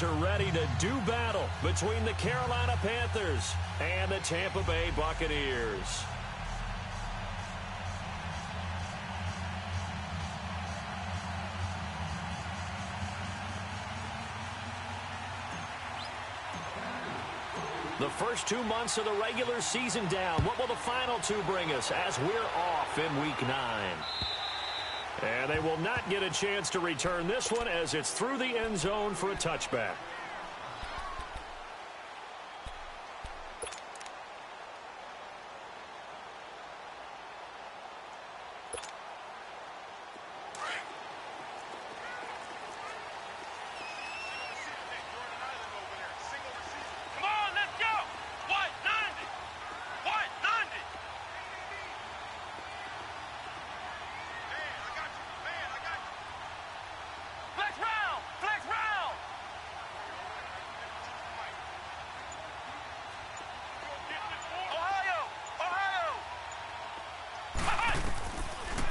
Are ready to do battle between the Carolina Panthers and the Tampa Bay Buccaneers. The first 2 months of the regular season down. What will the final two bring us as we're off in Week 9? And they will not get a chance to return this one as it's through the end zone for a touchback.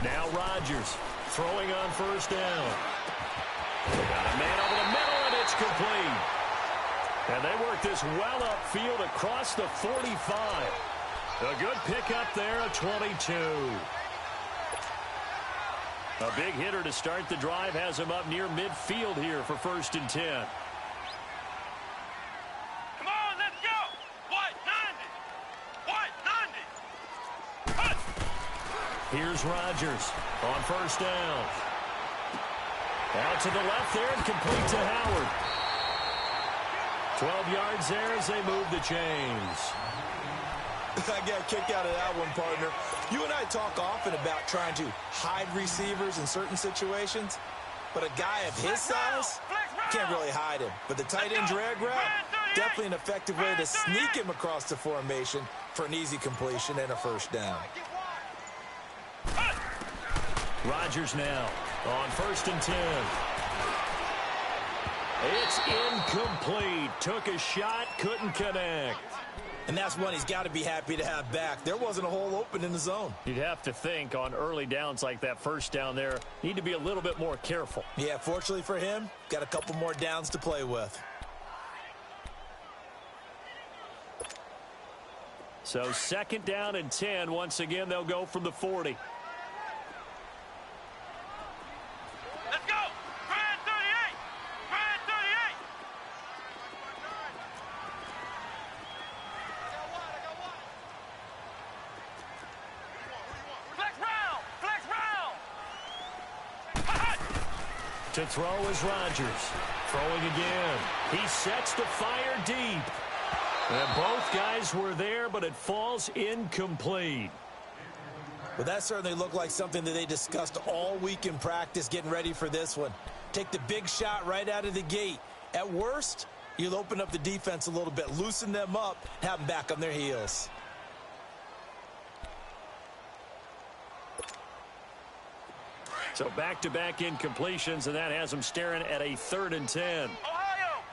Now Rodgers throwing on first down. Got a man over the middle, and it's complete. And they work this well upfield across the 45. A good pickup there, a 22. A big hitter to start the drive has him up near midfield here for 1st and 10. Here's Rodgers on first down. Out to the left there and complete to Howard. 12 yards there as they move the chains. I got a kick out of that one, partner. You and I talk often about trying to hide receivers in certain situations, but a guy of his size can't really hide him. But the tight end drag route, definitely an effective way to sneak him across the formation for an easy completion and a first down. Rodgers now on 1st and 10. It's incomplete. Took a shot, couldn't connect. And that's one he's got to be happy to have back. There wasn't a hole open in the zone. You'd have to think on early downs like that first down there, need to be a little bit more careful. Yeah, fortunately for him, got a couple more downs to play with. So 2nd down and 10. Once again, they'll go from the 40. To throw is Rodgers. Throwing again. He sets to fire deep. And both guys were there, but it falls incomplete. Well, that certainly looked like something that they discussed all week in practice getting ready for this one. Take the big shot right out of the gate. At worst, you'll open up the defense a little bit, loosen them up, have them back on their heels. So back-to-back incompletions, and that has them staring at a 3rd and 10. Ohio!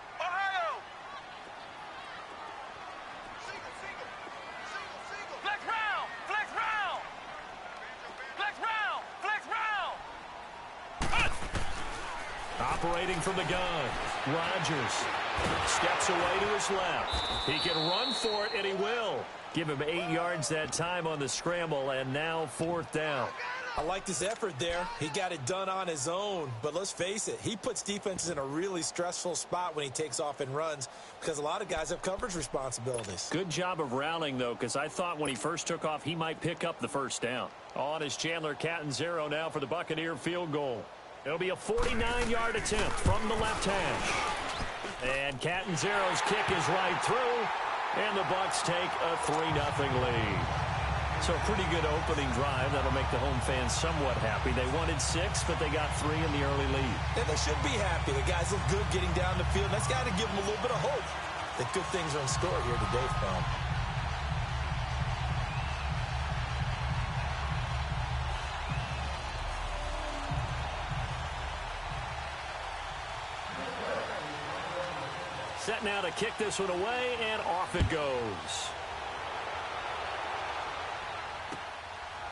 Flex round! Operating from the gun, Rodgers steps away to his left. He can run for it, and he will. Give him 8 yards that time on the scramble, and now 4th down. I liked his effort there. He got it done on his own. But let's face it, he puts defenses in a really stressful spot when he takes off and runs because a lot of guys have coverage responsibilities. Good job of rallying, though, because I thought when he first took off, he might pick up the 1st down. On is Chandler Catanzaro now for the Buccaneer field goal. It'll be a 49-yard attempt from the left hash. And Catanzaro's kick is right through, and the Bucs take a 3-0 lead. So a pretty good opening drive. That'll make the home fans somewhat happy. They wanted 6, but they got 3 in the early lead. And they should be happy. The guys look good getting down the field. That's got to give them a little bit of hope that good things are in store here today for them. Set now to kick this one away, and off it goes.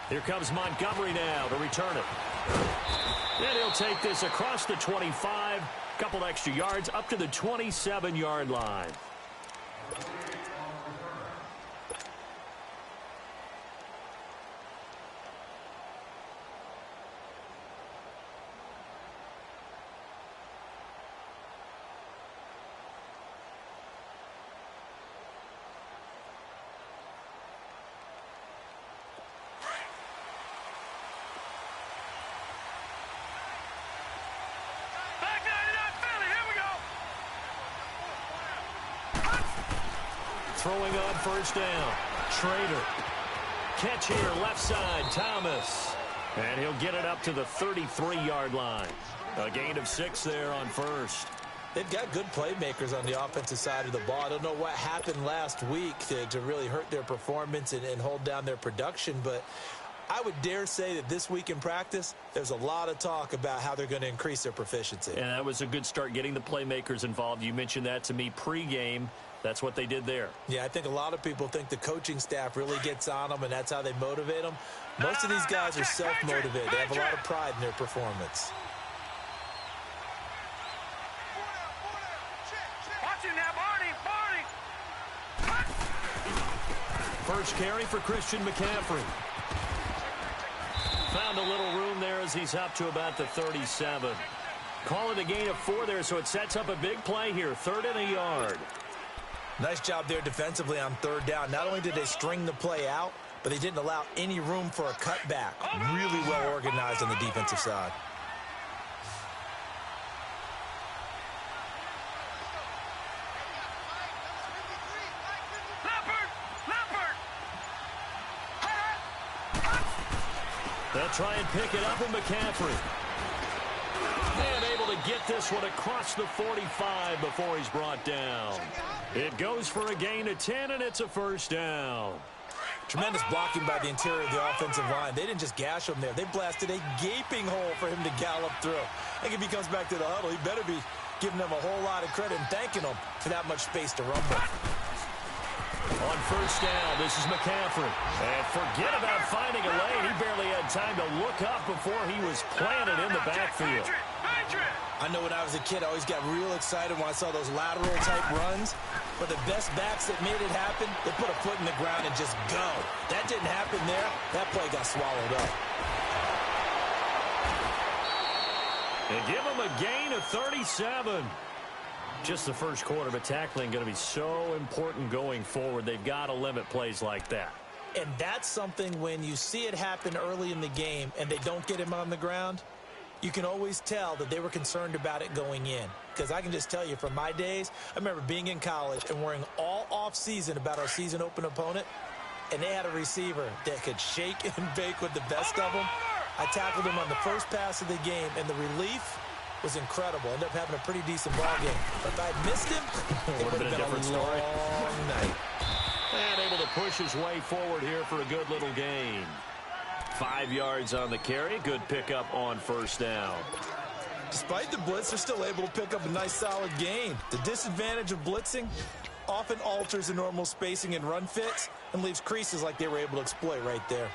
Here comes Montgomery now to return it. And he'll take this across the 25 Couple extra yards up to the 27-yard line. Throwing on first down. Trader. Catch here, left side, Thomas. And he'll get it up to the 33-yard line. A gain of 6 there on first. They've got good playmakers on the offensive side of the ball. I don't know what happened last week to really hurt their performance and hold down their production, but I would dare say that this week in practice, there's a lot of talk about how they're going to increase their proficiency. And that was a good start, getting the playmakers involved. You mentioned that to me pregame. That's what they did there. Yeah, I think a lot of people think the coaching staff really gets on them, and that's how they motivate them. Most of these guys are self-motivated. They have a lot of pride in their performance. First carry for Christian McCaffrey. Found a little room there as he's up to about the 37. Call it a gain of 4 there, so it sets up a big play here. 3rd and a yard. Nice job there defensively on 3rd down. Not only did they string the play out, but they didn't allow any room for a cutback. Really well organized on the defensive side. They'll try and pick it up with McCaffrey. And able to get this one across the 45 before he's brought down. It goes for a gain of 10, and it's a first down. Tremendous blocking by the interior of the offensive line. They didn't just gash him there. They blasted a gaping hole for him to gallop through. I think if he comes back to the huddle, he better be giving them a whole lot of credit and thanking them for that much space to rumble. On first down, this is McCaffrey. And forget about finding a lane. He barely had time to look up before he was planted in the backfield. I know when I was a kid, I always got real excited when I saw those lateral-type runs. But the best backs that made it happen, they put a foot in the ground and just go. That didn't happen there. That play got swallowed up. They give him a gain of 37. Just the first quarter, but tackling going to be so important going forward. They've got to limit plays like that. And that's something when you see it happen early in the game and they don't get him on the ground, you can always tell that they were concerned about it going in. Because I can just tell you from my days, I remember being in college and worrying all off-season about our season open opponent, and they had a receiver that could shake and bake with the best of them. I tackled him on the first pass of the game, and the relief was incredible. Ended up having a pretty decent ball game. But if I had missed him, it would have been a different story. Long night. And able to push his way forward here for a good little gain. 5 yards on the carry. Good pickup on first down. Despite the blitz, they're still able to pick up a nice solid gain. The disadvantage of blitzing often alters the normal spacing and run fits and leaves creases like they were able to exploit right there.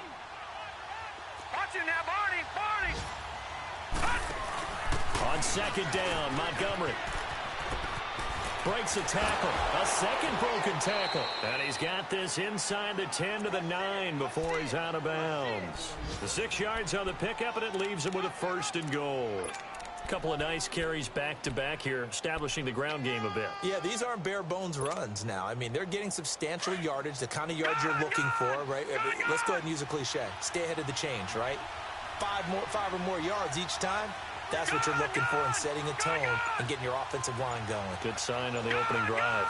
Watch it now, Barney! On second down, Montgomery breaks a tackle. A second broken tackle. And he's got this inside the 10 to the 9 before he's out of bounds. The 6 yards on the pickup, and it leaves him with a 1st and goal. A couple of nice carries back-to-back here, establishing the ground game a bit. Yeah, these aren't bare-bones runs now. I mean, they're getting substantial yardage, the kind of yards you're looking for, right? Let's go ahead and use a cliche. Stay ahead of the change, right? 5 or more yards each time. That's what you're looking for in setting a tone and getting your offensive line going. Good sign on the opening drive.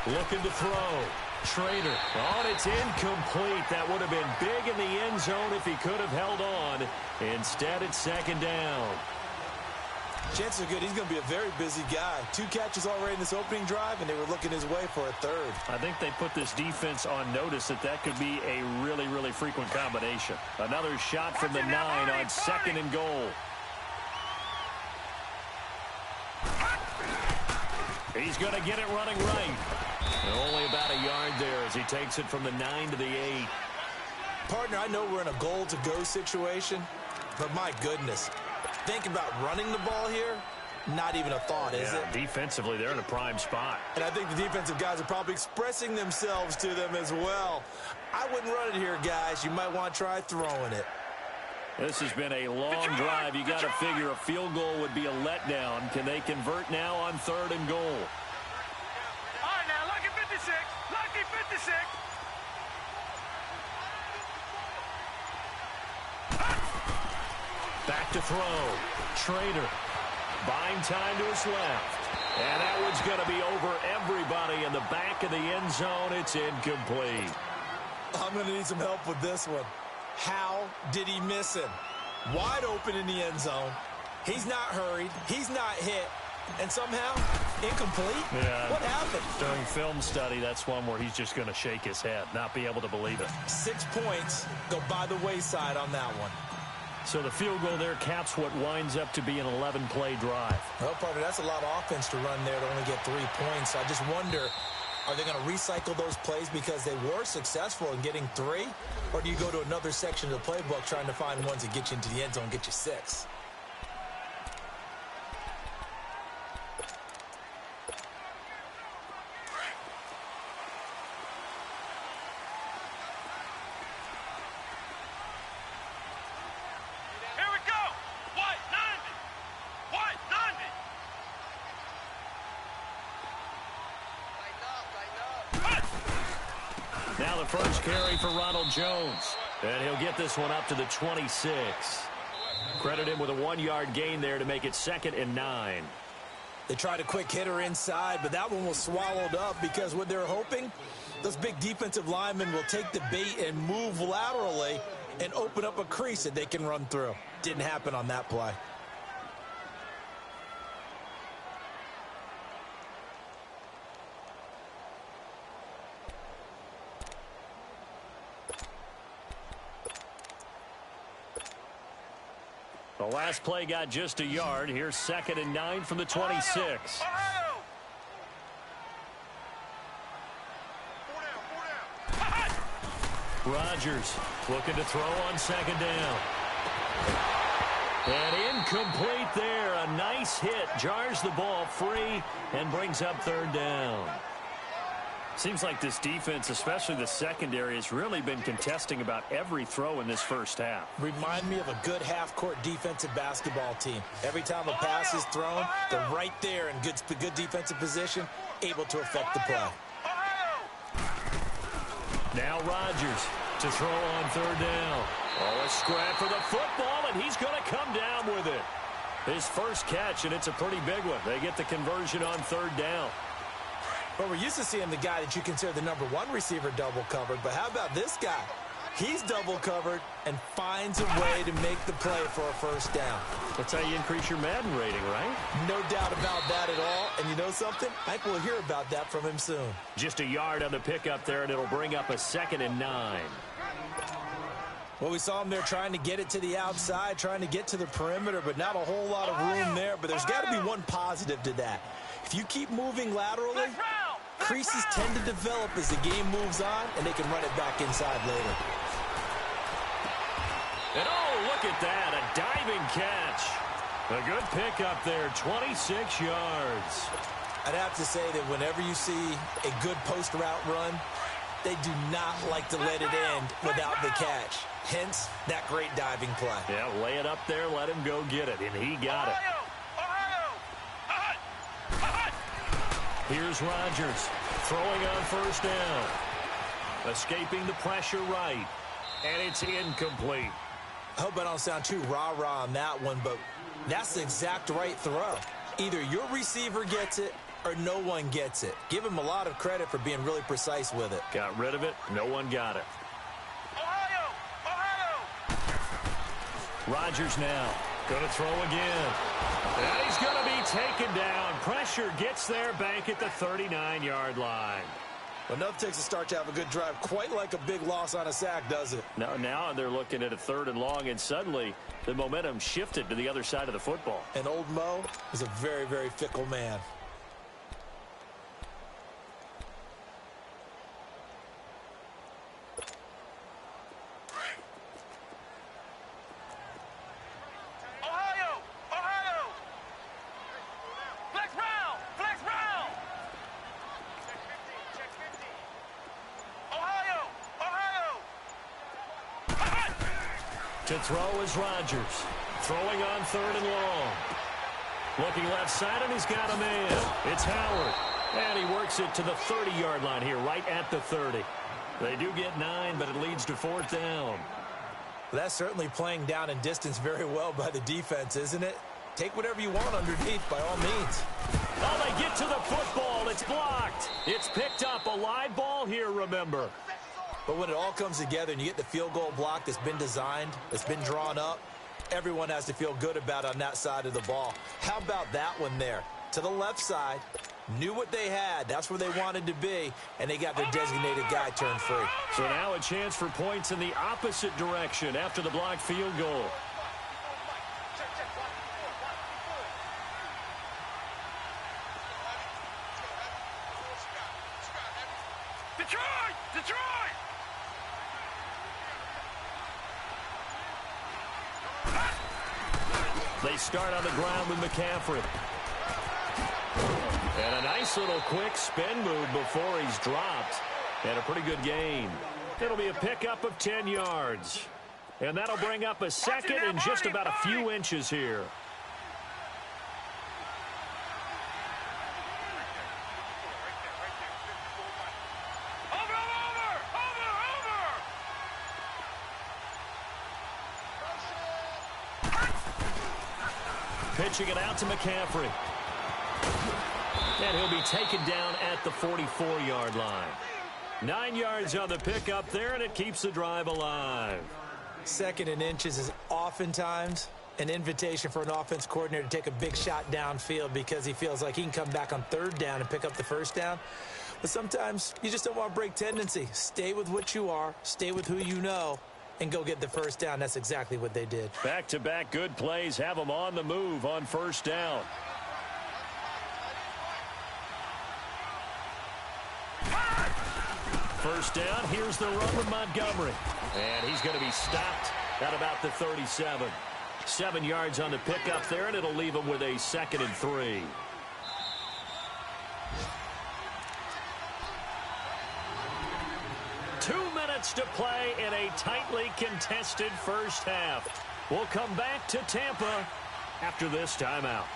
Looking to throw. Trader. Oh, it's incomplete. That would have been big in the end zone if he could have held on. Instead, it's second down. Chances are good. He's going to be a very busy guy. 2 catches already in this opening drive, and they were looking his way for a 3rd. I think they put this defense on notice that could be a really, really frequent combination. Another shot from the 9 on 2nd and goal. He's going to get it running right. And only about a yard there as he takes it from the 9 to the 8. Partner, I know we're in a goal-to-go situation, But my goodness, think about running the ball here. Not even a thought, is it? Defensively, they're in a prime spot. And I think the defensive guys are probably expressing themselves to them as well. I wouldn't run it here, guys. You might want to try throwing it. This has been a long drive. You got to figure a field goal would be a letdown. Can they convert now on 3rd and goal? All right, now, lucky 56. Lucky 56. Back to throw. Schrader. Buying time to his left. And that one's going to be over everybody in the back of the end zone. It's incomplete. I'm going to need some help with this one. How did he miss him? Wide open in the end zone. He's not hurried. He's not hit. And somehow, incomplete? Yeah. What happened? During film study, that's one where he's just going to shake his head, not be able to believe it. 6 points go by the wayside on that one. So the field goal there caps what winds up to be an 11-play drive. Well, partner, that's a lot of offense to run there to only get 3 points. I just wonder, are they going to recycle those plays because they were successful in getting 3? Or do you go to another section of the playbook trying to find ones that get you into the end zone and get you 6? Now the first carry for Ronald Jones. And he'll get this one up to the 26. Credit him with a 1-yard gain there to make it 2nd and 9. They tried a quick hitter inside, but that one was swallowed up because what they're hoping, those big defensive linemen will take the bait and move laterally and open up a crease that they can run through. Didn't happen on that play. The last play got just a yard. Here's 2nd and 9 from the 26. Rodgers looking to throw on 2nd down. And incomplete there. A nice hit. Jars the ball free and brings up 3rd down. Seems like this defense, especially the secondary, has really been contesting about every throw in this first half. Remind me of a good half-court defensive basketball team. Every time a pass is thrown, they're right there in good defensive position, able to affect the play. Now Rodgers to throw on 3rd down. Oh, a scrap for the football, and he's going to come down with it. His first catch, and it's a pretty big one. They get the conversion on 3rd down. But we're used to seeing the guy that you consider the #1 receiver double covered. But how about this guy? He's double covered and finds a way to make the play for a first down. That's how you increase your Madden rating, right? No doubt about that at all. And you know something? I think we'll hear about that from him soon. Just a yard on the pickup there, and it'll bring up a 2nd and 9. Well, we saw him there trying to get it to the outside, trying to get to the perimeter, but not a whole lot of room there. But there's got to be one positive to that. If you keep moving laterally, creases tend to develop as the game moves on, and they can run it back inside later. And oh, look at that, a diving catch. A good pickup there, 26 yards. I'd have to say that whenever you see a good post route run, they do not like to let it end without the catch. Hence, that great diving play. Yeah, lay it up there, let him go get it, and he got it. Here's Rodgers throwing on 1st down. Escaping the pressure right. And it's incomplete. I hope I don't sound too rah-rah on that one, but that's the exact right throw. Either your receiver gets it or no one gets it. Give him a lot of credit for being really precise with it. Got rid of it. No one got it. Rodgers now going to throw again. And he's going to be taken down. Pressure gets there back at the 39-yard line. Well, nothing takes a start to have a good drive quite like a big loss on a sack, does it? Now they're looking at a 3rd and long, and suddenly the momentum shifted to the other side of the football. And old Mo is a very, very fickle man. To throw is Rodgers. Throwing on 3rd and long. Looking left side, and he's got a man. It's Howard. And he works it to the 30-yard line here, right at the 30. They do get 9, but it leads to 4th down. That's certainly playing down in distance very well by the defense, isn't it? Take whatever you want underneath, by all means. Oh, they get to the football. It's blocked. It's picked up. A live ball here, remember. But when it all comes together and you get the field goal block that's been designed, that's been drawn up, everyone has to feel good about on that side of the ball. How about that one there? To the left side, knew what they had. That's where they wanted to be, and they got their designated guy turned free. So now a chance for points in the opposite direction after the blocked field goal. Detroit! Detroit! They start on the ground with McCaffrey. And a nice little quick spin move before he's dropped. And a pretty good gain. It'll be a pickup of 10 yards. And that'll bring up a second and just about a few inches here. Pitching it out to McCaffrey. And he'll be taken down at the 44-yard line. 9 yards on the pickup there, and it keeps the drive alive. 2nd and inches is oftentimes an invitation for an offense coordinator to take a big shot downfield because he feels like he can come back on 3rd down and pick up the 1st down. But sometimes you just don't want to break tendency. Stay with what you are, stay with who you know, and go get the 1st down. That's exactly what they did. Back-to-back good plays have them on the move on 1st down. First down, here's the run with Montgomery. And he's going to be stopped at about the 37. 7 yards on the pickup there, and it'll leave him with a 2nd and 3. To play in a tightly contested first half. We'll come back to Tampa after this timeout.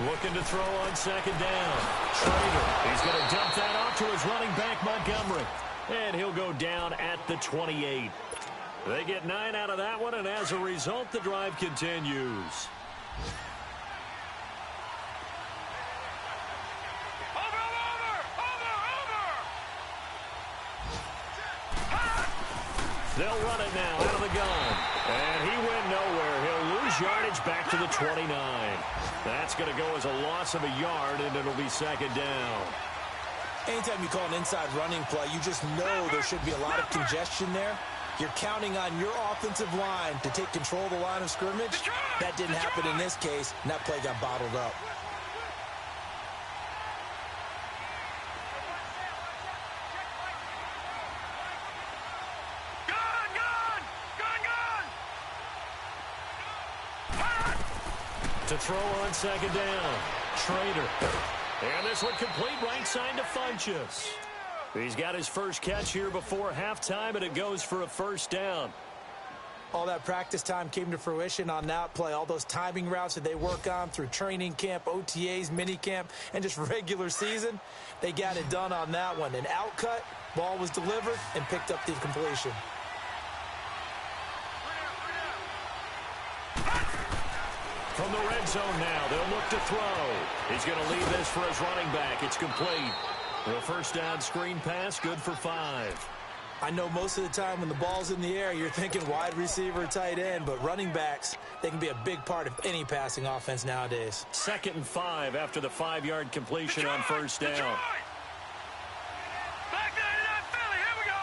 Looking to throw on 2nd down. Schrader. He's going to dump that off to his running back, Montgomery. And he'll go down at the 28. They get 9 out of that one, and as a result, the drive continues. They'll run it now out of the gun. And he went nowhere. He'll lose yardage back to the 29. That's going to go as a loss of a yard, and it'll be 2nd down. Anytime you call an inside running play, you just know there should be a lot of congestion there. You're counting on your offensive line to take control of the line of scrimmage. That didn't happen in this case, and that play got bottled up. To throw on 2nd down. Schrader. And this one complete right side to Funchess. He's got his first catch here before halftime, and it goes for a 1st down. All that practice time came to fruition on that play. All those timing routes that they work on through training camp, OTAs, minicamp, and just regular season, they got it done on that one. An outcut, ball was delivered, and picked up the completion. From the red zone now, they'll look to throw. He's going to leave this for his running back. It's complete. The 1st down screen pass, good for 5. I know most of the time when the ball's in the air, you're thinking wide receiver, tight end, but running backs, they can be a big part of any passing offense nowadays. 2nd and 5 after the 5-yard completion on 1st down. Back there to that Philly. Here we go.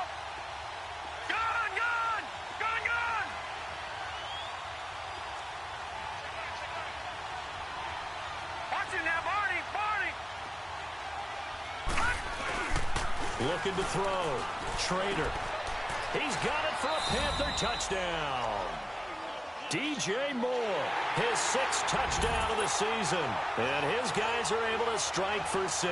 Gun, gun, gun, gun. Watch it now, Barney, Barney. Looking to throw. Schrader. He's got it for a Panther touchdown. DJ Moore, his 6th touchdown of the season. And his guys are able to strike for 6.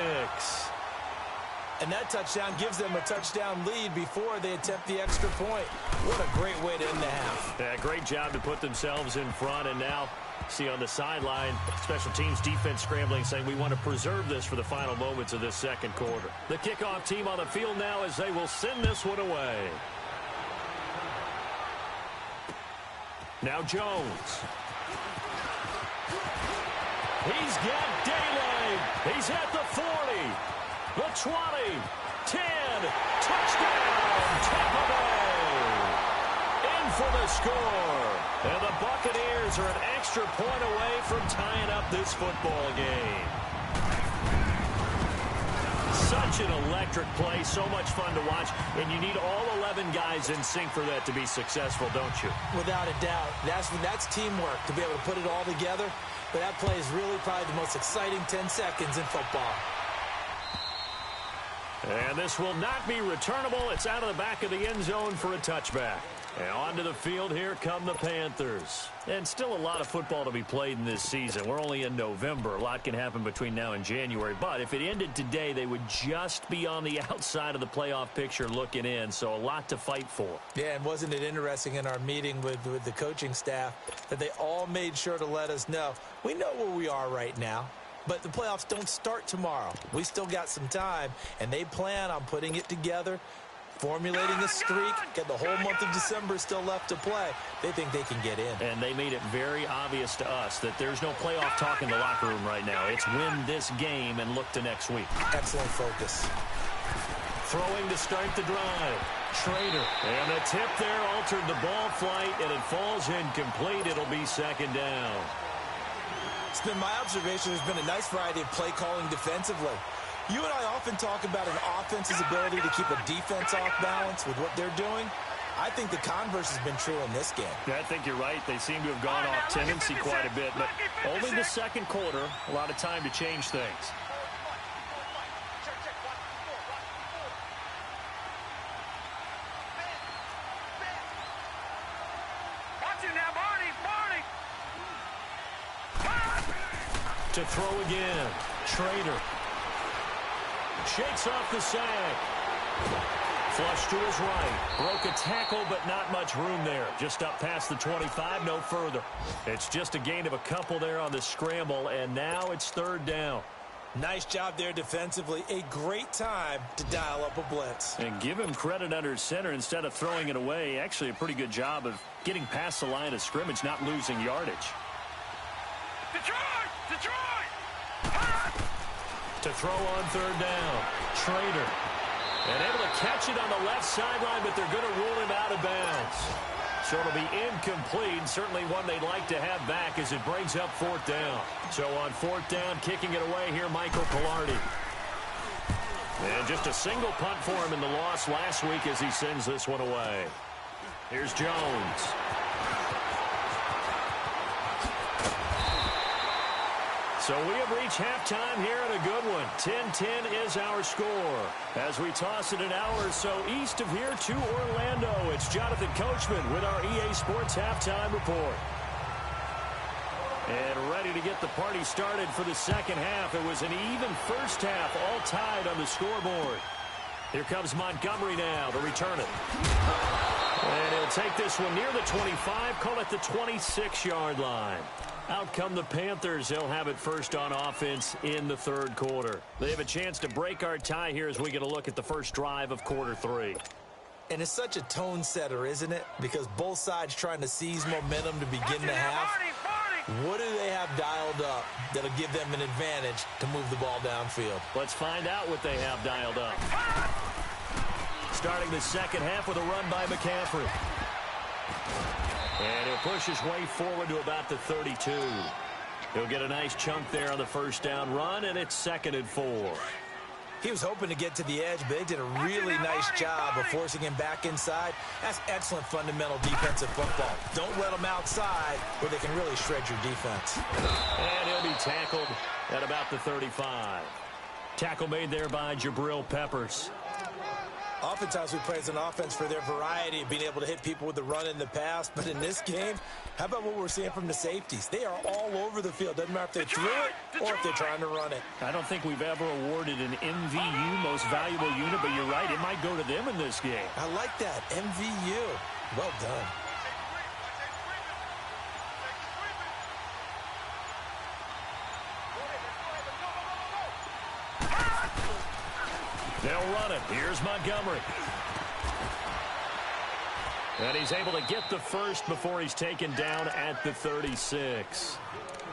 And that touchdown gives them a touchdown lead before they attempt the extra point. What a great way to end the half. Yeah, great job to put themselves in front. And now, see on the sideline, special teams defense scrambling, saying we want to preserve this for the final moments of this second quarter. The kickoff team on the field now as they will send this one away. Now Jones. He's got daylight. He's at the 40. The 20, 10, touchdown, Tampa Bay. In for the score. And the Buccaneers are an extra point away from tying up this football game. Such an electric play, so much fun to watch, and you need all 11 guys in sync for that to be successful, don't you? Without a doubt. That's teamwork to be able to put it all together. But that play is really probably the most exciting 10 seconds in football. And this will not be returnable. It's out of the back of the end zone for a touchback. And onto the field, here come the Panthers. And still a lot of football to be played in this season. We're only in November. A lot can happen between now and January. But if it ended today, they would just be on the outside of the playoff picture looking in. So a lot to fight for. Yeah, and wasn't it interesting in our meeting with the coaching staff that they all made sure to let us know, we know where we are right now. But the playoffs don't start tomorrow. We still got some time, and they plan on putting it together, formulating a streak. Got the whole month of December still left to play. They think they can get in. And they made it very obvious to us that there's no playoff talk in the locker room right now. It's win this game and look to next week. Excellent focus. Throwing to start the drive. Schrader. And the tip there altered the ball flight, and it falls incomplete. It'll be second down. It's been my observation there's been a nice variety of play calling defensively. You and I often talk about an offense's ability to keep a defense off balance with what they're doing. I think the converse has been true in this game. Yeah, I think you're right. They seem to have gone off tendency quite a bit, but only the second quarter, a lot of time to change things. Watch it now, Barney. To throw again. Schrader. Shakes off the sack. Flush to his right. Broke a tackle, but not much room there. Just up past the 25, no further. It's just a gain of a couple there on the scramble, and now it's third down. Nice job there defensively. A great time to dial up a blitz. And give him credit under center instead of throwing it away. Actually a pretty good job of getting past the line of scrimmage, not losing yardage. Detroit! To throw on third down. Schrader. And able to catch it on the left sideline, but they're going to rule him out of bounds. So it'll be incomplete. Certainly one they'd like to have back as it brings up fourth down. So on fourth down, kicking it away here, Michael Pilardi. And just a single punt for him in the loss last week as he sends this one away. Here's Jones. So we have reached halftime here in a good one. 10-10 is our score. As we toss it an hour or so east of here to Orlando, it's Jonathan Coachman with our EA Sports Halftime Report. And ready to get the party started for the second half. It was an even first half, all tied on the scoreboard. Here comes Montgomery now to return it. And he'll take this one near the 25, call it the 26-yard line. Out come the Panthers. They'll have it first on offense in the third quarter. They have a chance to break our tie here as we get a look at the first drive of quarter three. And it's such a tone setter, isn't it? Because both sides trying to seize momentum to begin the half. What do they have dialed up that'll give them an advantage to move the ball downfield? Let's find out what they have dialed up. Starting the second half with a run by McCaffrey. And he'll push his way forward to about the 32. He'll get a nice chunk there on the first down run, and it's 2nd and 4. He was hoping to get to the edge, but they did a really nice job of forcing him back inside. That's excellent fundamental defensive football. Don't let them outside where they can really shred your defense. And he'll be tackled at about the 35. Tackle made there by Jabril Peppers. Oftentimes we praise an offense for their variety of being able to hit people with the run in the pass. But in this game, how about what we're seeing from the safeties? They are all over the field. Doesn't matter if they threw it or if they're trying to run it. I don't think we've ever awarded an MVU, most valuable unit, but you're right, it might go to them in this game. I like that. MVU. Well done. They'll run it. Here's Montgomery. And he's able to get the first before he's taken down at the 36.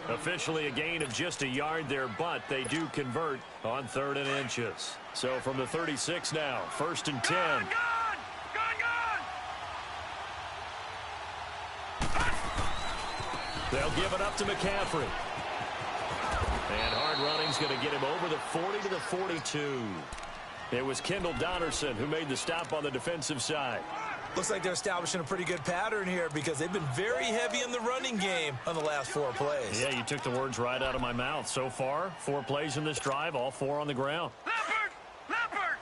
Officially a gain of just a yard there, but they do convert on 3rd and inches. So from the 36 now, 1st and 10. Gone! They'll give it up to McCaffrey. And hard running's going to get him over the 40 to the 42. It was Kendall Donnerson who made the stop on the defensive side. Looks like they're establishing a pretty good pattern here because they've been very heavy in the running game on the last 4 plays. Yeah, you took the words right out of my mouth. So far, 4 plays in this drive, all 4 on the ground. Leopard! Leopard!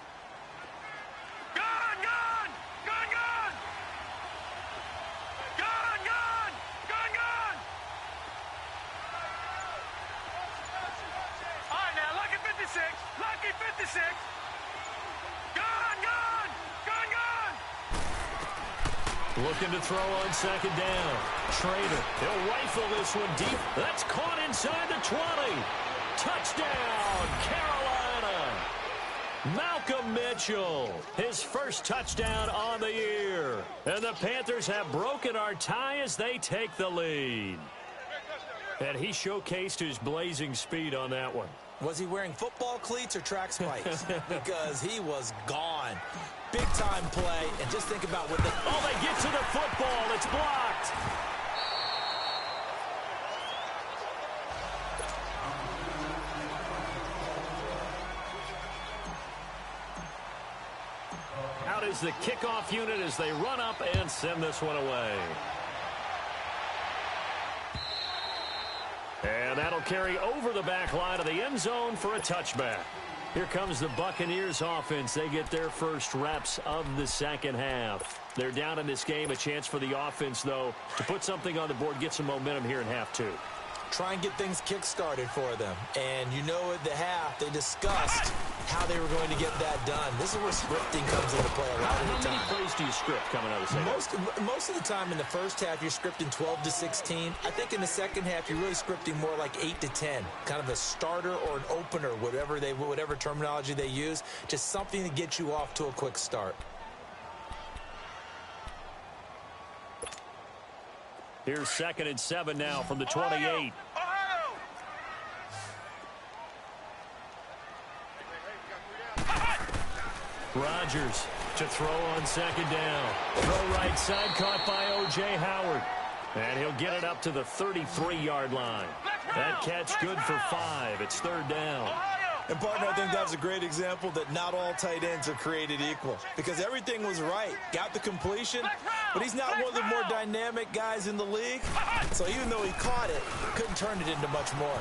Gone! Gone! Gone! Gone! Gone! Gone! Gone! Gone! All right, now, lucky 56. Lucky 56. Gone! Gone! Gone! Gone! Looking to throw on 2nd down. Trader. He'll rifle this one deep. That's caught inside the 20. Touchdown, Carolina. Malcolm Mitchell, his first touchdown on the year. And the Panthers have broken our tie as they take the lead. And he showcased his blazing speed on that one. Was he wearing football cleats or track spikes? Because he was gone. Big-time play, and just think about what they... Oh, they get to the football. It's blocked. Out is the kickoff unit as they run up and send this one away. And that'll carry over the back line of the end zone for a touchback. Here comes the Buccaneers offense. They get their first reps of the second half. They're down in this game. A chance for the offense, though, to put something on the board, get some momentum here in half 2. Try and get things kick-started for them. And you know at the half, they discussed how they were going to get that done. This is where scripting comes into play a lot of the time. How many plays do you script coming out of the second half? Most of the time in the first half, you're scripting 12 to 16. I think in the second half, you're really scripting more like 8 to 10. Kind of a starter or an opener, whatever terminology they use. Just something to get you off to a quick start. Here's 2nd and 7 now from the 28. Ohio! Rodgers to throw on 2nd down. Throw right side, caught by O.J. Howard. And he'll get it up to the 33-yard line. That catch good for 5. It's 3rd down. And, partner, I think that's a great example that not all tight ends are created equal. Because everything was right. Got the completion, but he's not one of the more dynamic guys in the league. So even though he caught it, couldn't turn it into much more.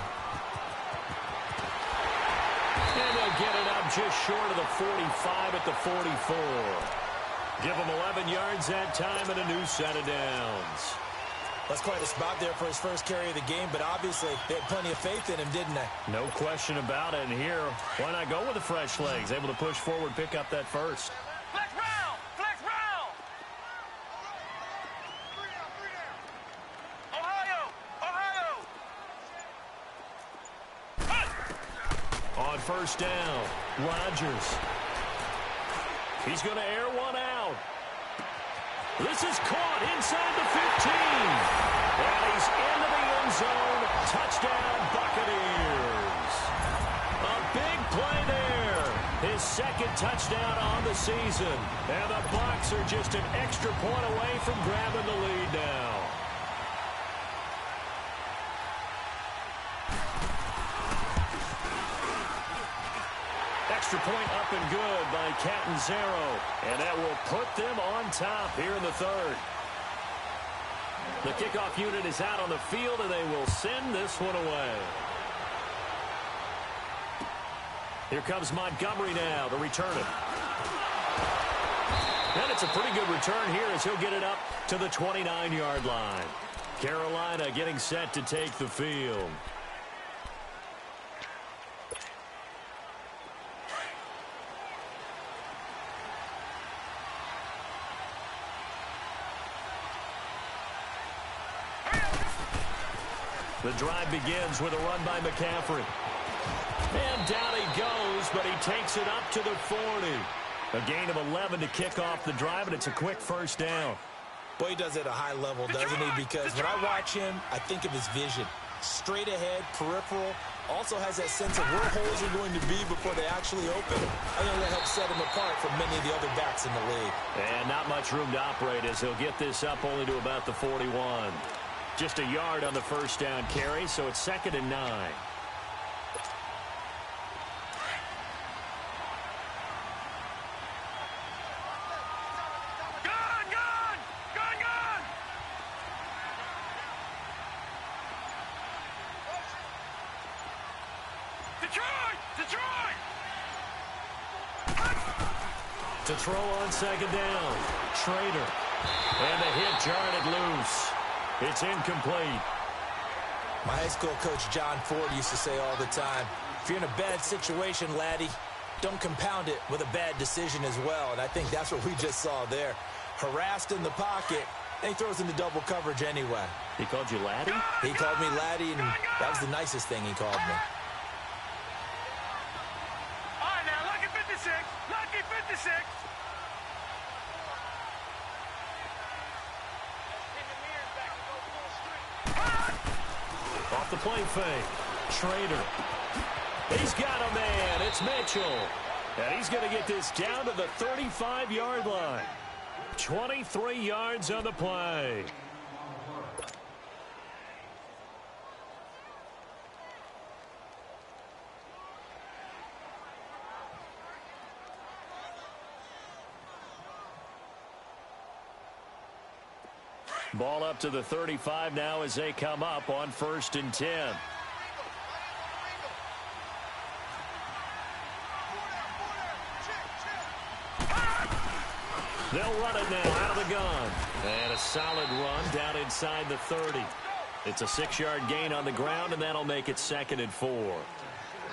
And they'll get it up just short of the 45 at the 44. Give him 11 yards that time and a new set of downs. That's quite a spot there for his first carry of the game, but obviously they had plenty of faith in him, didn't they? No question about it. And here, why not go with the fresh legs? Able to push forward, pick up that first. Flex round! Flex round! Ohio! On 1st down, Rodgers. He's going to air one out. This is caught inside the 15. And he's into the end zone. Touchdown, Buccaneers. A big play there. His 2nd touchdown on the season. And the Bucs are just an extra point away from grabbing the lead now. Extra point up and good by Catanzaro. And that will put them on top here in the 3rd. The kickoff unit is out on the field, and they will send this one away. Here comes Montgomery now to return it. And it's a pretty good return here as he'll get it up to the 29-yard line. Carolina getting set to take the field. The drive begins with a run by McCaffrey. And down he goes, but he takes it up to the 40. A gain of 11 to kick off the drive, and it's a quick first down. Boy, he does it at a high level, doesn't he? Because when I watch him, I think of his vision. Straight ahead, peripheral. Also has that sense of where holes are going to be before they actually open. I think that helps set him apart from many of the other backs in the league. And not much room to operate as he'll get this up only to about the 41. Just a yard on the first down carry, so it's 2nd and 9. To throw on 2nd down. Schrader. And the hit jarred it loose. It's incomplete. My high school coach John Ford used to say all the time, if you're in a bad situation, laddie, don't compound it with a bad decision as well. And I think that's what we just saw there. Harassed in the pocket, and he throws into double coverage anyway. He called you laddie? He called me laddie, and that was the nicest thing he called me. All right, now, lucky 56. Lucky 56. Off the play fake. Schrader. He's got a man. It's Mitchell. And he's going to get this down to the 35-yard line. 23 yards on the play. Ball up to the 35 now as they come up on 1st and 10. They'll run it now out of the gun. And a solid run down inside the 30. It's a 6-yard gain on the ground, and that'll make it 2nd and 4.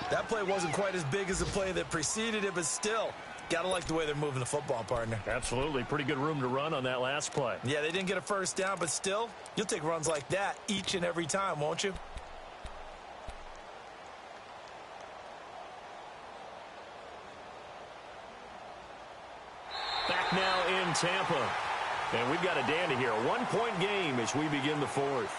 That play wasn't quite as big as the play that preceded it, but still, gotta like the way they're moving the football, partner. Absolutely. Pretty good room to run on that last play. Yeah, they didn't get a first down, but still, you'll take runs like that each and every time, won't you? Back now in Tampa. And we've got a dandy here. A 1-point game as we begin the 4th.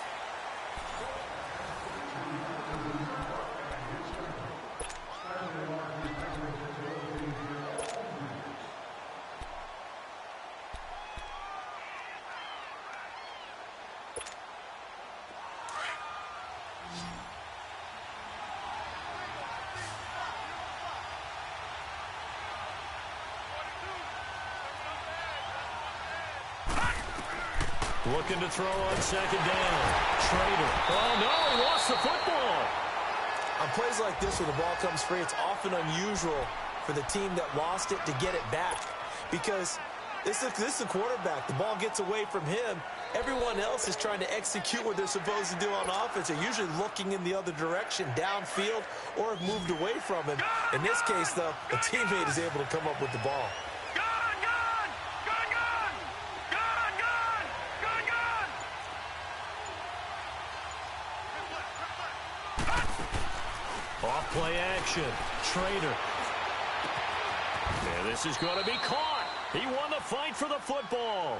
Looking to throw on 2nd down. Schrader. Oh, no, he lost the football. On plays like this where the ball comes free, it's often unusual for the team that lost it to get it back. Because this is a quarterback. The ball gets away from him. Everyone else is trying to execute what they're supposed to do on offense. They're usually looking in the other direction, downfield, or have moved away from him. In this case, though, a teammate is able to come up with the ball. Play action. Schrader. And this is going to be caught. He won the fight for the football.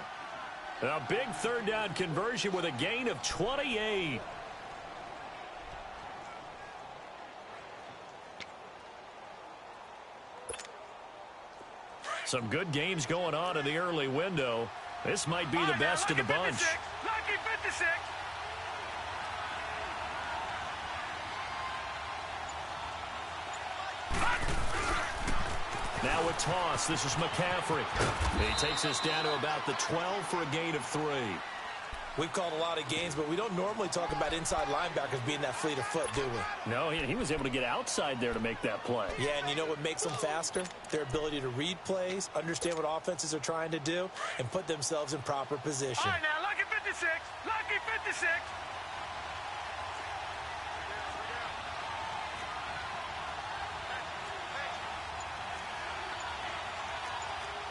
A big 3rd down conversion with a gain of 28. Some good games going on in the early window. This might be the best of the bunch. Lucky 56. Now a toss. This is McCaffrey. He takes us down to about the 12 for a gain of 3. We've called a lot of games, but we don't normally talk about inside linebackers being that fleet of foot, do we? No, he was able to get outside there to make that play. Yeah, and you know what makes them faster? Their ability to read plays, understand what offenses are trying to do, and put themselves in proper position. All right, now, lucky 56. Lucky 56.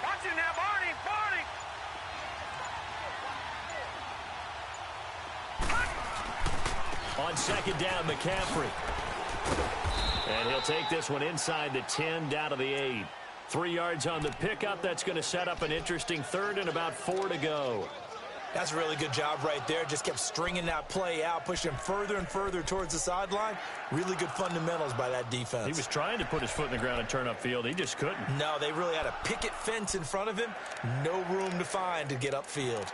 Watch him now, Barney. Barney. On second down, McCaffrey. And he'll take this one inside the 10, down to the 8. 3 yards on the pickup. That's going to set up an interesting third and about 4 to go. That's a really good job right there. Just kept stringing that play out, pushing him further and further towards the sideline. Really good fundamentals by that defense. He was trying to put his foot in the ground and turn upfield. He just couldn't. No, they really had a picket fence in front of him. No room to find to get upfield.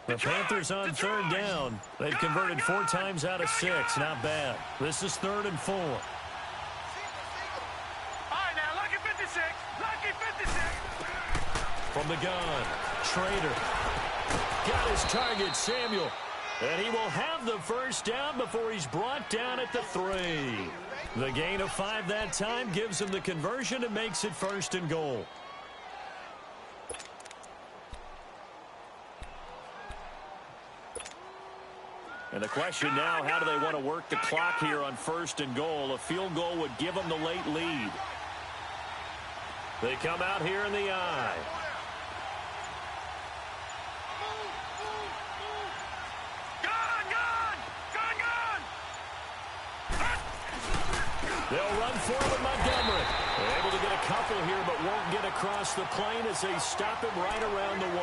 The Panthers on third down. They've converted 4 times out of 6. Not bad. This is 3rd and 4. All right, now, lucky 56. Lucky 56. From the gun, Schrader. Got his target, Samuel. And he will have the first down before he's brought down at the 3. The gain of 5 that time gives him the conversion and makes it 1st and goal. And the question now, how do they want to work the clock here on 1st and goal? A field goal would give them the late lead. They come out here in the eye. They'll run forward, Montgomery. They're able to get a couple here, but won't get across the plane as they stop him right around the 1.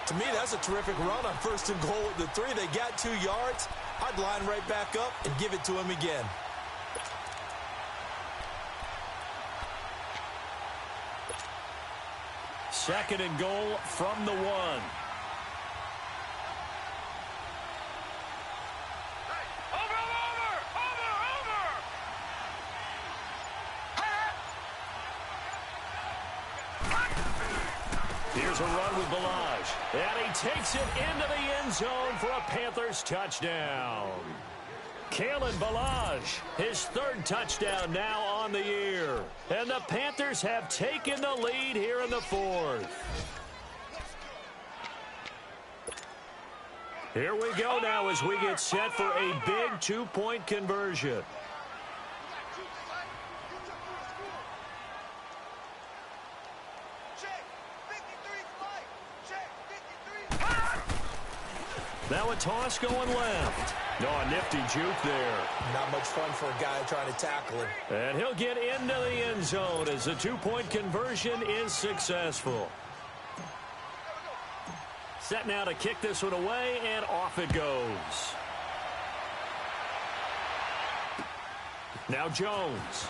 To me, that's a terrific run on 1st and goal at the 3. They got 2 yards. I'd line right back up and give it to him again. Second and goal from the 1. Here's a run with Balaj. And he takes it into the end zone for a Panthers touchdown. Kalen Balaj, his 3rd touchdown now on the year. And the Panthers have taken the lead here in the 4th. Here we go now as we get set for a big 2-point conversion. Now a toss going left. No, a nifty juke there. Not much fun for a guy trying to tackle him. And he'll get into the end zone as the 2-point conversion is successful. Set now to kick this one away, and off it goes. Now Jones.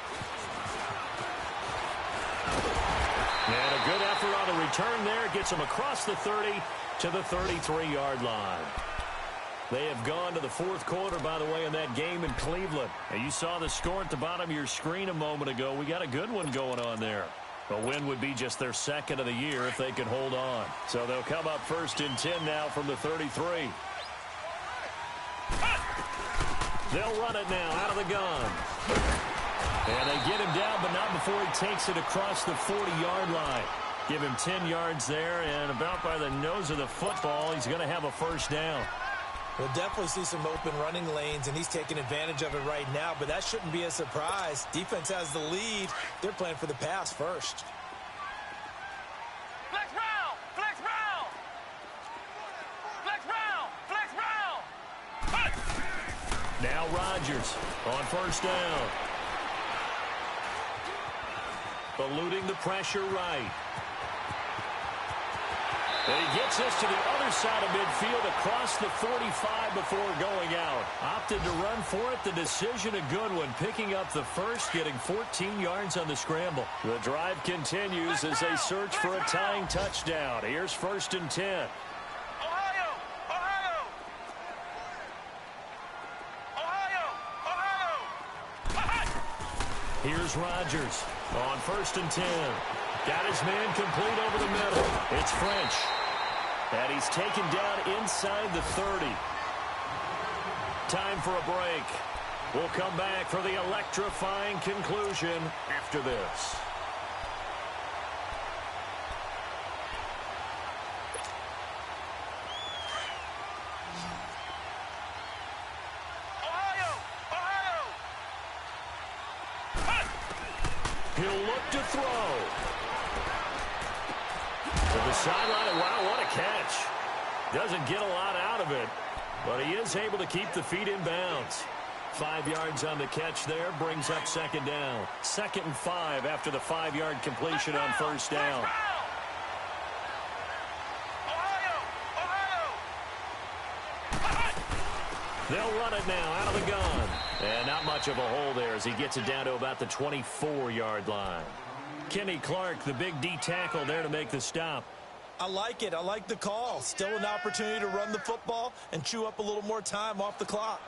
And a good effort on the return there. Gets him across the 30 to the 33-yard line. They have gone to the 4th quarter, by the way, in that game in Cleveland. And you saw the score at the bottom of your screen a moment ago. We got a good one going on there. A win would be just their 2nd of the year if they could hold on. So they'll come up 1st and 10 now from the 33. They'll run it now out of the gun. And they get him down, but not before he takes it across the 40-yard line. Give him 10 yards there, and about by the nose of the football, he's going to have a first down. We'll definitely see some open running lanes, and he's taking advantage of it right now, but that shouldn't be a surprise. Defense has the lead. They're playing for the pass first. Flex round! Flex round! Flex round! Flex round! Now Rodgers on first down. Eluding the pressure right. And he gets this to the other side of midfield across the 45 before going out. Opted to run for it. The decision a good one. Picking up the first, getting 14 yards on the scramble. The drive continues as they search for a tying touchdown. Here's 1st and 10. Ohio! Ohio! Ohio! Ohio! Here's Rodgers on 1st and 10. Got his man complete over the middle. It's French. And he's taken down inside the 30. Time for a break. We'll come back for the electrifying conclusion after this. He'll look to throw. To the sideline. Wow, what a catch. Doesn't get a lot out of it, but he is able to keep the feet in bounds. 5 yards on the catch there, brings up 2nd down. 2nd and 5 after the 5-yard completion on 1st down. They'll run it now out of the gun. And not much of a hole there as he gets it down to about the 24-yard line. Kenny Clark, the big D tackle there to make the stop. I like it. I like the call. Still an opportunity to run the football and chew up a little more time off the clock.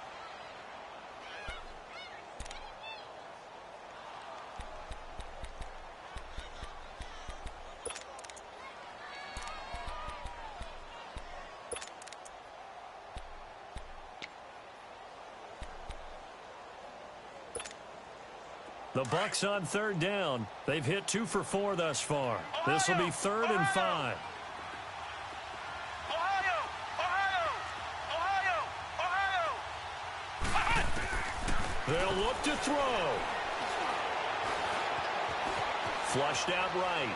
The Bucs on 3rd down. They've hit 2 for 4 thus far. This will be 3rd and 5. They'll look to throw. Flushed out right.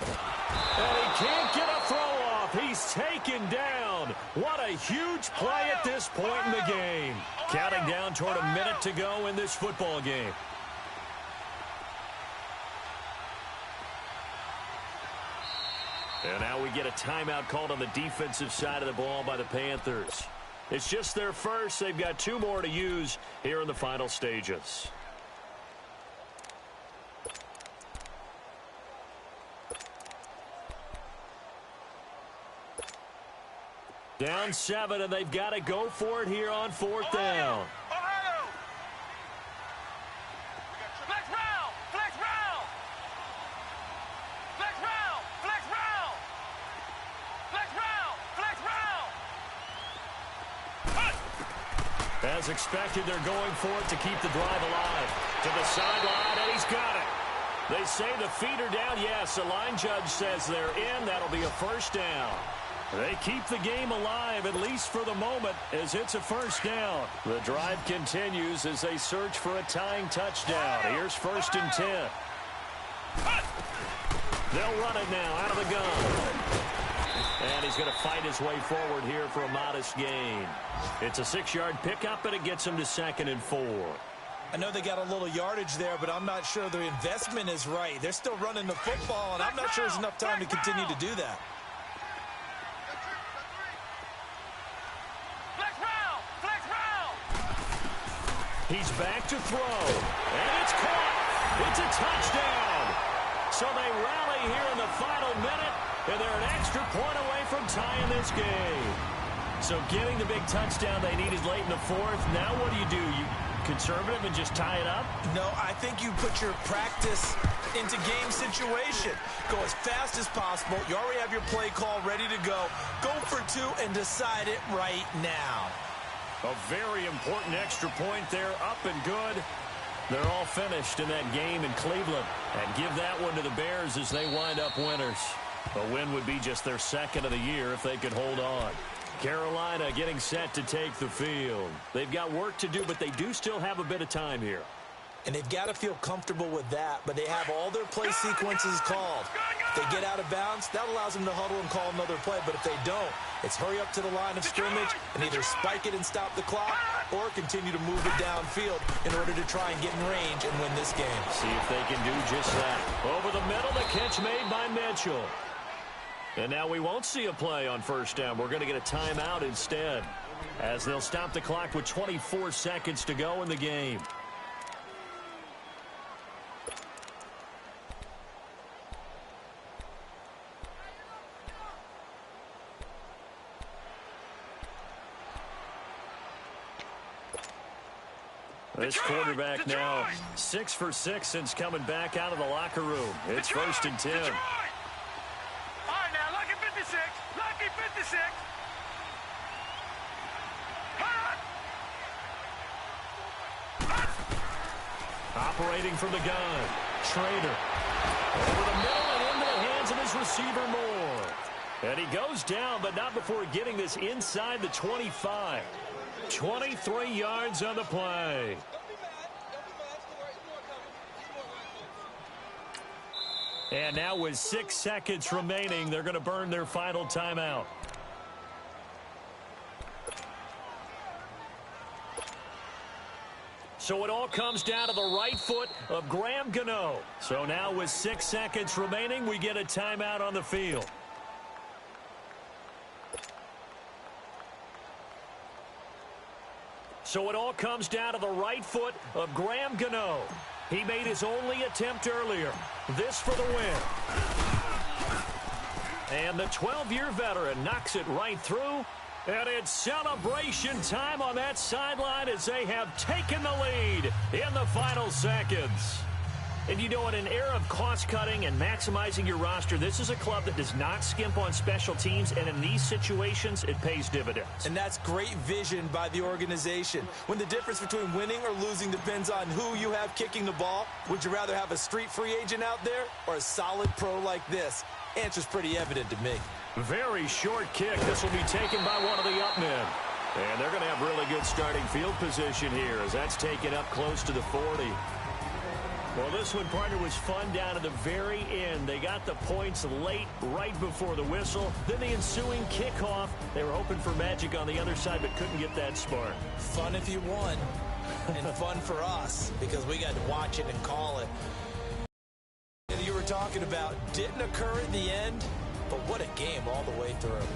And he can't get a throw off. He's taken down. What a huge play at this point in the game. Counting down toward a minute to go in this football game. And now we get a timeout called on the defensive side of the ball by the Panthers. It's just their first. They've got 2 more to use here in the final stages. Down 7, and they've got to go for it here on 4th down. As expected, they're going for it to keep the drive alive. To the sideline, and he's got it. They say the feet are down. Yes, the line judge says they're in. That'll be a 1st down. They keep the game alive, at least for the moment, as it's a 1st down. The drive continues as they search for a tying touchdown. Here's 1st and 10. They'll run it now out of the gun. And he's going to fight his way forward here for a modest gain. It's a 6-yard pickup, and it gets him to 2nd and 4. I know they got a little yardage there, but I'm not sure the investment is right. They're still running the football, and I'm not sure there's enough time to continue to do that. He's back to throw, and it's caught. It's a touchdown. So they rally here in the final minute, and they're an extra point away from tying this game. So getting the big touchdown they needed late in the 4th. Now what do? You conservative and just tie it up? No, I think you put your practice into game situation. Go as fast as possible. You already have your play call ready to go. Go for 2 and decide it right now. A very important extra point there, up and good. They're all finished in that game in Cleveland. And give that one to the Bears as they wind up winners. A win would be just their 2nd of the year if they could hold on. Carolina getting set to take the field. They've got work to do, but they do still have a bit of time here. And they've got to feel comfortable with that, but they have all their play sequences called. If they get out of bounds, that allows them to huddle and call another play, but if they don't, it's hurry up to the line of scrimmage and either spike it and stop the clock or continue to move it downfield in order to try and get in range and win this game. See if they can do just that. Over the middle, the catch made by Mitchell. And now we won't see a play on 1st down. We're going to get a timeout instead, as they'll stop the clock with 24 seconds to go in the game. This quarterback now 6 for 6 since coming back out of the locker room. It's 1st and 10. All right, now, lucky 56. Lucky 56. Operating from the gun. Trader. Over the middle and into the hands of his receiver Moore. And he goes down, but not before getting this inside the 25. 23 yards on the play. And now with 6 seconds remaining, they're going to burn their final timeout. So it all comes down to the right foot of Graham Gano. So now with 6 seconds remaining, we get a timeout on the field. So it all comes down to the right foot of Graham Gano. He made his only attempt earlier. This for the win. And the 12-year veteran knocks it right through. And it's celebration time on that sideline as they have taken the lead in the final seconds. And you know, in an era of cost-cutting and maximizing your roster, this is a club that does not skimp on special teams, and in these situations, it pays dividends. And that's great vision by the organization. When the difference between winning or losing depends on who you have kicking the ball, would you rather have a street free agent out there or a solid pro like this? Answer's pretty evident to me. Very short kick. This will be taken by one of the up men. And they're going to have really good starting field position here as that's taken up close to the 40. Well, this one, partner, was fun down to the very end. They got the points late, right before the whistle. Then the ensuing kickoff. They were hoping for magic on the other side, but couldn't get that spark. Fun if you won, and fun for us because we got to watch it and call it. And you were talking about didn't occur at the end, but what a game all the way through.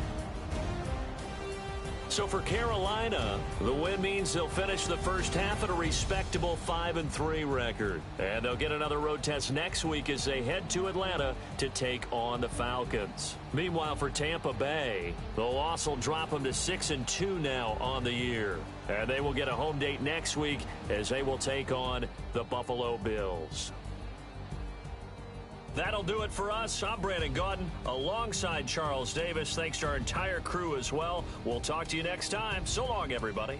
So for Carolina, the win means they'll finish the first half at a respectable 5-3 record. And they'll get another road test next week as they head to Atlanta to take on the Falcons. Meanwhile, for Tampa Bay, the loss will drop them to 6-2 now on the year. And they will get a home date next week as they will take on the Buffalo Bills. That'll do it for us. I'm Brandon Gaudin alongside Charles Davis. Thanks to our entire crew as well. We'll talk to you next time. So long, everybody.